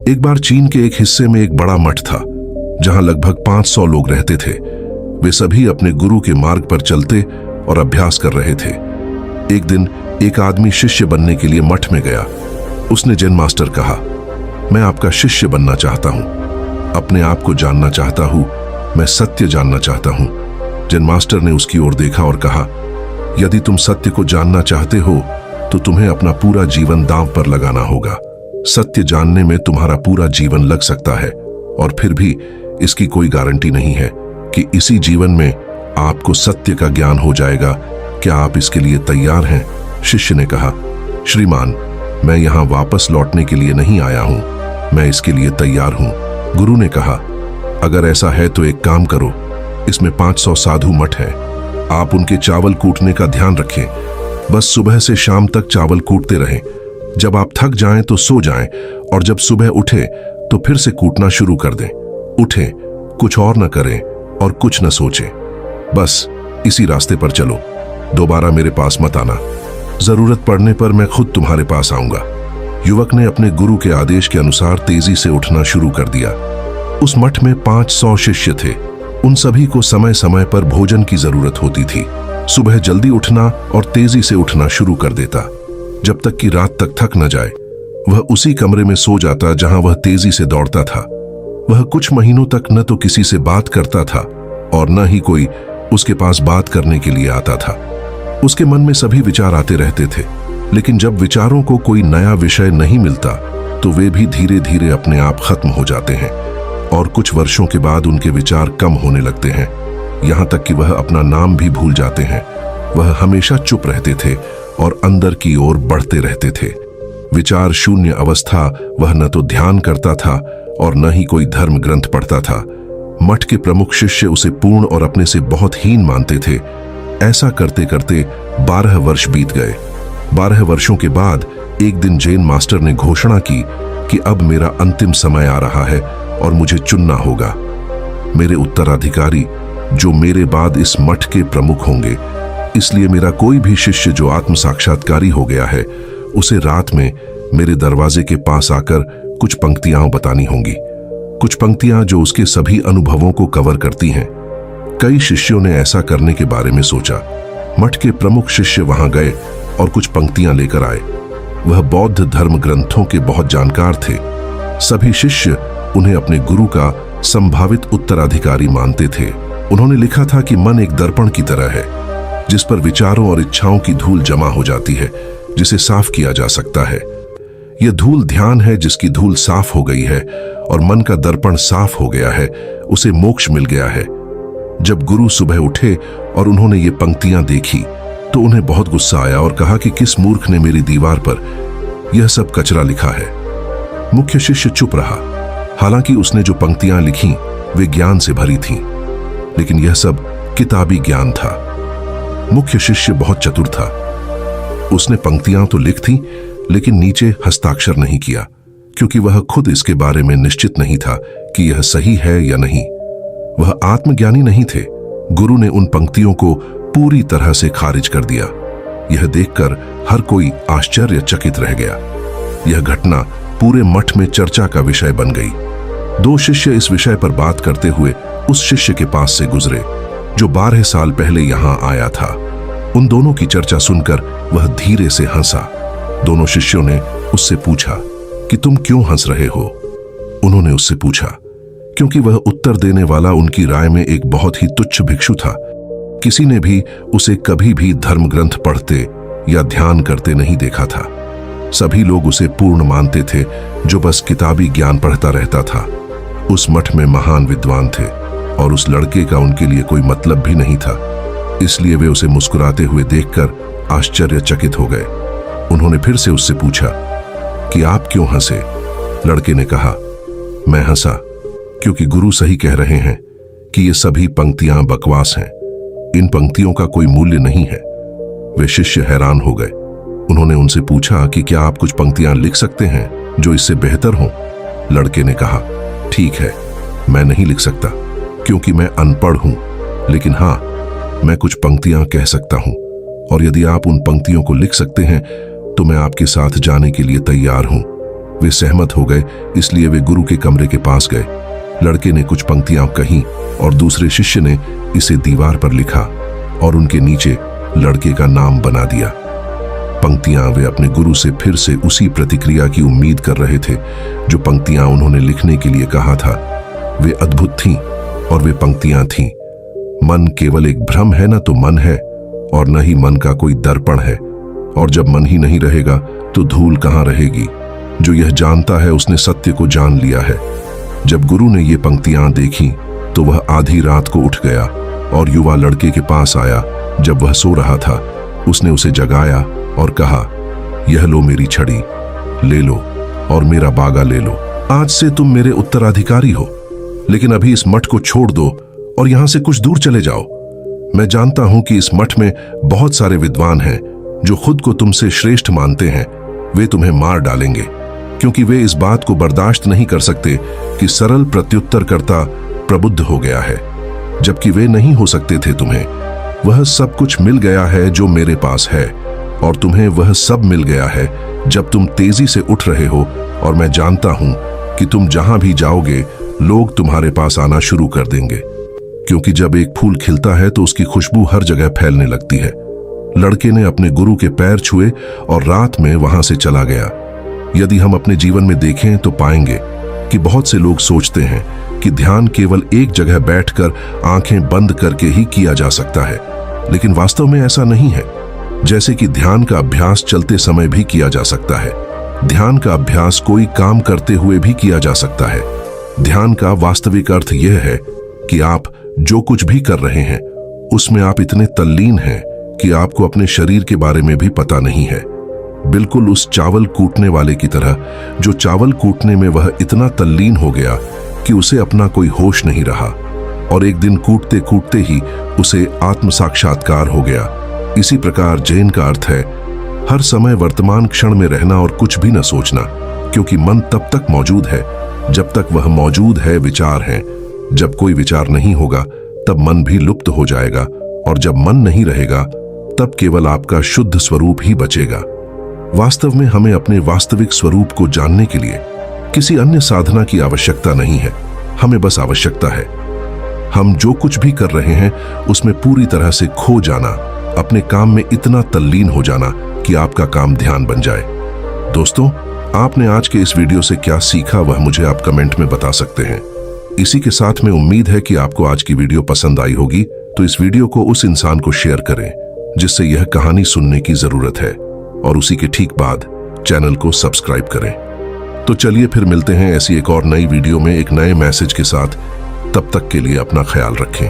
एक बार चीन के एक हिस्से में एक बड़ा मठ था जहां लगभग 500 लोग रहते थे। वे सभी अपने गुरु के मार्ग पर चलते और अभ्यास कर रहे थे। एक दिन एक आदमी शिष्य बनने के लिए मठ में गया। उसने जेन मास्टर कहा, मैं आपका शिष्य बनना चाहता हूं, अपने आप को जानना चाहता हूं, मैं सत्य जानना चाहता हूं। जेन मास्टर ने उसकी ओर देखा और कहा, यदि तुम सत्य को जानना चाहते हो तो तुम्हें अपना पूरा जीवन दांव पर लगाना होगा। सत्य जानने में तुम्हारा पूरा जीवन लग सकता है और फिर भी इसकी कोई गारंटी नहीं है कि इसी जीवन में आपको सत्य का ज्ञान हो जाएगा। क्या आप इसके लिए तैयार हैं? शिष्य ने कहा, श्रीमान, मैं यहाँ वापस लौटने के लिए नहीं आया हूँ, मैं इसके लिए तैयार हूँ। गुरु ने कहा, अगर ऐसा है तो एक काम करो, इसमें 500 साधु मठ हैं, आप उनके चावल कूटने का ध्यान रखें। बस सुबह से शाम तक चावल कूटते रहें। जब आप थक जाएं तो सो जाएं और जब सुबह उठे तो फिर से कूटना शुरू कर दें। उठें, कुछ और न करें और कुछ न सोचें, बस इसी रास्ते पर चलो। दोबारा मेरे पास मत आना, जरूरत पड़ने पर मैं खुद तुम्हारे पास आऊंगा। युवक ने अपने गुरु के आदेश के अनुसार तेजी से उठना शुरू कर दिया। उस मठ में 500 शिष्य थे। उन सभी को समय समय पर भोजन की जरूरत होती थी। सुबह जल्दी उठना और तेजी से उठना शुरू कर देता। जब तक कि रात तक थक न जाए, वह उसी कमरे में सो जाता जहां वह तेजी से दौड़ता था। वह कुछ महीनों तक न तो किसी से बात करता था और न ही कोई उसके पास बात करने के लिए आता था। उसके मन में सभी विचार आते रहते थे, लेकिन जब विचारों को कोई नया विषय नहीं मिलता तो वे भी धीरे धीरे अपने आप खत्म हो जाते हैं और कुछ वर्षों के बाद उनके विचार कम होने लगते हैं, यहां तक कि वह अपना नाम भी भूल जाते हैं। वह हमेशा चुप रहते थे और अंदर की ओर बढ़ते रहते थे। विचार शून्य अवस्था। वह न तो ध्यान करता था और न ही कोई धर्म ग्रंथ पढ़ता था। मठ के प्रमुख शिष्य उसे पूर्ण और अपने से बहुत हीन मानते थे। ऐसा करते करते 12 वर्ष बीत गए। 12 वर्षों के बाद एक दिन जेन मास्टर ने घोषणा की कि अब मेरा अंतिम समय आ रहा है और मुझे चुनना होगा। मेरे उत्तराधिकारी जो मेरे बाद इस मठ के प्रमुख होंगे, इसलिए मेरा कोई भी शिष्य जो आत्म साक्षात्कारी हो गया है उसे रात में मेरे दरवाजे के पास आकर कुछ पंक्तियां बतानी होंगी। कुछ पंक्तियां जो उसके सभी अनुभवों को कवर करती हैं। कई शिष्यों ने ऐसा करने के बारे में सोचा। मठ के प्रमुख शिष्य वहां गए और कुछ पंक्तियां लेकर आए। वह बौद्ध धर्म ग्रंथों के बहुत जानकार थे। सभी शिष्य उन्हें अपने गुरु का संभावित उत्तराधिकारी मानते थे। उन्होंने लिखा था कि मन एक दर्पण की तरह है जिस पर विचारों और इच्छाओं की धूल जमा हो जाती है, जिसे साफ किया जा सकता है। यह धूल ध्यान है जिसकी धूल साफ हो गई है और मन का दर्पण साफ हो गया है, उसे मोक्ष मिल गया है। जब गुरु सुबह उठे और उन्होंने ये पंक्तियां देखी तो उन्हें बहुत गुस्सा आया और कहा कि किस मूर्ख ने मेरी दीवार पर यह सब कचरा लिखा है। मुख्य शिष्य चुप रहा। हालांकि उसने जो पंक्तियां लिखी वे ज्ञान से भरी थीं, लेकिन यह सब किताबी ज्ञान था। मुख्य शिष्य बहुत चतुर था। उसने पंक्तियां तो लिख थी लेकिन नीचे हस्ताक्षर नहीं किया, क्योंकि वह खुद इसके बारे में निश्चित नहीं था कि यह सही है या नहीं। वह आत्मज्ञानी नहीं थे। गुरु ने उन पंक्तियों को पूरी तरह से खारिज कर दिया। यह देखकर हर कोई आश्चर्यचकित रह गया। यह घटना पूरे मठ में चर्चा का विषय बन गई। 2 शिष्य इस विषय पर बात करते हुए उस शिष्य के पास से गुजरे जो 12 साल पहले यहां आया था। उन दोनों की चर्चा सुनकर वह धीरे से हंसा। दोनों शिष्यों ने उससे पूछा कि तुम क्यों हंस रहे हो? उन्होंने उससे पूछा क्योंकि वह उत्तर देने वाला उनकी राय में एक बहुत ही तुच्छ भिक्षु था। किसी ने भी उसे कभी भी धर्म ग्रंथ पढ़ते या ध्यान करते नहीं देखा था। सभी लोग उसे पूर्ण मानते थे जो बस किताबी ज्ञान पढ़ता रहता था। उस मठ में महान विद्वान थे और उस लड़के का उनके लिए कोई मतलब भी नहीं था, इसलिए वे उसे मुस्कुराते हुए देखकर आश्चर्यचकित हो गए। उन्होंने फिर से उससे पूछा कि आप क्यों हंसे? लड़के ने कहा, मैं हंसा क्योंकि गुरु सही कह रहे हैं कि ये सभी पंक्तियां बकवास हैं। इन पंक्तियों का कोई मूल्य नहीं है। वे शिष्य हैरान हो गए। उन्होंने उनसे पूछा कि क्या आप कुछ पंक्तियां लिख सकते हैं जो इससे बेहतर हो? लड़के ने कहा, ठीक है, मैं नहीं लिख सकता क्योंकि मैं अनपढ़ हूं, लेकिन हां, मैं कुछ पंक्तियां कह सकता हूं और यदि आप उन पंक्तियों को लिख सकते हैं तो मैं आपके साथ जाने के लिए तैयार हूं। वे सहमत हो गए, इसलिए वे गुरु के कमरे के पास गए। लड़के ने कुछ पंक्तियां कहीं और दूसरे शिष्य ने इसे दीवार पर लिखा और उनके नीचे लड़के का नाम बना दिया। पंक्तियां वे अपने गुरु से फिर से उसी प्रतिक्रिया की उम्मीद कर रहे थे जो पंक्तियां उन्होंने लिखने के लिए कहा था। वे अद्भुत थीं और वे पंक्तियां थीं, मन केवल एक भ्रम है, न तो मन है और न ही मन का कोई दर्पण है, और जब मन ही नहीं रहेगा तो धूल कहां रहेगी। जो यह जानता है उसने सत्य को जान लिया है। जब गुरु ने ये पंक्तियां देखी तो वह आधी रात को उठ गया और युवा लड़के के पास आया। जब वह सो रहा था उसने उसे जगाया और कहा, यह लो मेरी छड़ी, ले लो और मेरा बागा ले लो। आज से तुम मेरे उत्तराधिकारी हो, लेकिन अभी इस मठ को छोड़ दो और यहां से कुछ दूर चले जाओ। मैं जानता हूं कि इस मठ में बहुत सारे विद्वान हैं जो खुद को तुमसे श्रेष्ठ मानते हैं। वे तुम्हें मार डालेंगे क्योंकि वे इस बात को बर्दाश्त नहीं कर सकते कि सरल प्रत्युत्तरकर्ता प्रबुद्ध हो गया है, जबकि वे नहीं हो सकते थे। तुम्हें वह सब कुछ मिल गया है जो मेरे पास है, और तुम्हें वह सब मिल गया है जब तुम तेजी से उठ रहे हो, और मैं जानता हूं कि तुम जहां भी जाओगे लोग तुम्हारे पास आना शुरू कर देंगे, क्योंकि जब एक फूल खिलता है तो उसकी खुशबू हर जगह फैलने लगती है। लड़के ने अपने गुरु के पैर छुए और रात में वहां से चला गया। यदि हम अपने जीवन में देखें तो पाएंगे कि बहुत से लोग सोचते हैं कि ध्यान केवल एक जगह बैठकर आंखें बंद करके ही किया जा सकता है, लेकिन वास्तव में ऐसा नहीं है। जैसे कि ध्यान का अभ्यास चलते समय भी किया जा सकता है, ध्यान का अभ्यास कोई काम करते हुए भी किया जा सकता है। ध्यान का वास्तविक अर्थ यह है कि आप जो कुछ भी कर रहे हैं उसमें आप इतने तल्लीन हैं कि आपको अपने शरीर के बारे में भी पता नहीं है। बिल्कुल उस चावल कूटने वाले की तरह, जो चावल कूटने में वह इतना तल्लीन हो गया कि उसे अपना कोई होश नहीं रहा, और एक दिन कूटते कूटते ही उसे आत्म साक्षात्कार हो गया। इसी प्रकार जैन का अर्थ है हर समय वर्तमान क्षण में रहना और कुछ भी न सोचना, क्योंकि मन तब तक मौजूद है जब तक वह मौजूद है विचार है। जब कोई विचार नहीं होगा तब मन भी लुप्त हो जाएगा, और जब मन नहीं रहेगा तब केवल आपका शुद्ध स्वरूप ही बचेगा। वास्तव में हमें अपने वास्तविक स्वरूप को जानने के लिए किसी अन्य साधना की आवश्यकता नहीं है। हमें बस आवश्यकता है हम जो कुछ भी कर रहे हैं उसमें पूरी तरह से खो जाना, अपने काम में इतना तल्लीन हो जाना कि आपका काम ध्यान बन जाए। दोस्तों, आपने आज के इस वीडियो से क्या सीखा वह मुझे आप कमेंट में बता सकते हैं। इसी के साथ में उम्मीद है कि आपको आज की वीडियो पसंद आई होगी, तो इस वीडियो को उस इंसान को शेयर करें जिससे यह कहानी सुनने की जरूरत है, और उसी के ठीक बाद चैनल को सब्सक्राइब करें। तो चलिए फिर मिलते हैं ऐसी एक और नई वीडियो में एक नए मैसेज के साथ। तब तक के लिए अपना ख्याल रखें।